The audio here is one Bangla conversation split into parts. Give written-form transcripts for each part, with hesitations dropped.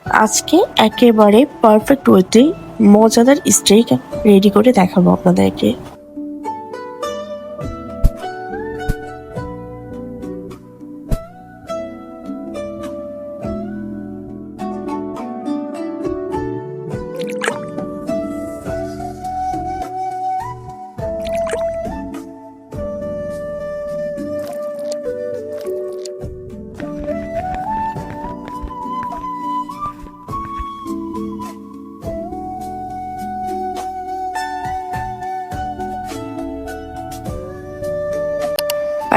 আজকে একেবারে পারফেক্ট ওয়েতে মজাদার স্টেক রেডি করে দেখাবো আপনাদেরকে।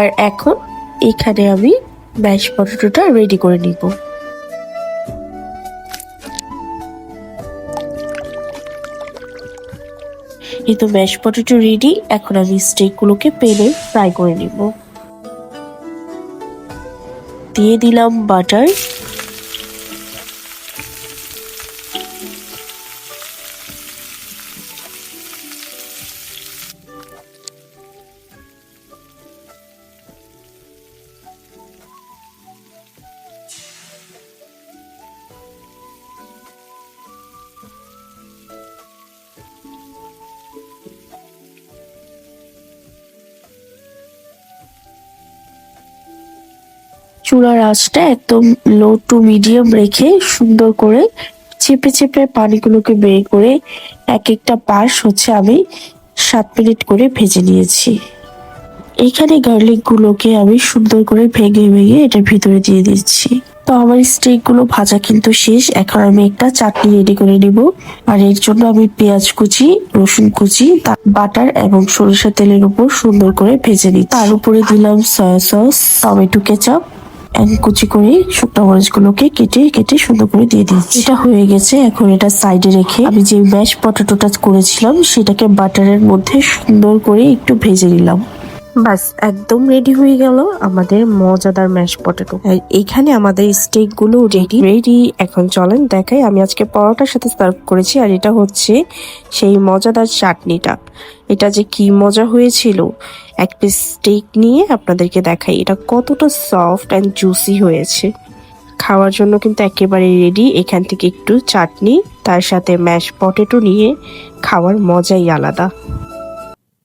আর এখন এখানে আমি ম্যাশ পটেটোটা রেডি করে নিব। এই তো ম্যাশ পটেটো রেডি। এখন আমি স্টেকগুলোকে প্যানে ফ্রাই করে নিব। দিয়ে দিলাম বাটার, চুলার আঁচটা একদম লো টু মিডিয়াম রেখে সুন্দর করে চেপে চেপে পানিগুলোকে বের করে এক একটা পাশ আমি 7 মিনিট করে ভেজে নিয়েছি। এখানে গার্লিক গুলোকে আমি সুন্দর করে ভেঙে ভেঙে এটার ভিতরে দিয়ে দিচ্ছি। তো আমার স্টেক গুলো ভাজা কিন্তু শেষ। এখন আমি একটা চাটনি রেডি করে নিব। আর এর জন্য আমি পেঁয়াজ কুচি, রসুন কুচি, বাটার এবং সরিষার তেলের উপর সুন্দর করে ভেজে নিই। তার উপরে দিলাম সয়া সস, টমেটো কেচাপ, কুচি করে শুকনো মরিচ গুলোকে কেটে কেটে সুন্দর করে দিয়ে দিচ্ছি। এটা হয়ে গেছে। এখন এটা সাইডে রেখে আমি যে ম্যাশ পটেটোটা করেছিলাম সেটাকে বাটারের মধ্যে সুন্দর করে একটু ভেজে নিলাম। বাস একদম রেডি হয়ে গেল আমাদের মজাদার ম্যাশ পটেটো। এইখানে আমাদের স্টেক গুলো রেডি। এখন চলেন দেখাই। আমি আজকে পরোটার সাথে সার্ভ করেছি। আর এটা হচ্ছে সেই মজাদার চাটনিটা। এটা যে কি মজা হয়েছিল। এক পিস স্টেক নিয়ে আপনাদেরকে দেখাই এটা কতটা সফট অ্যান্ড জুসি হয়েছে। খাওয়ার জন্য কিন্তু একেবারে রেডি। এখান থেকে একটু চাটনি তার সাথে ম্যাশ পটেটো নিয়ে খাওয়ার মজাই আলাদা।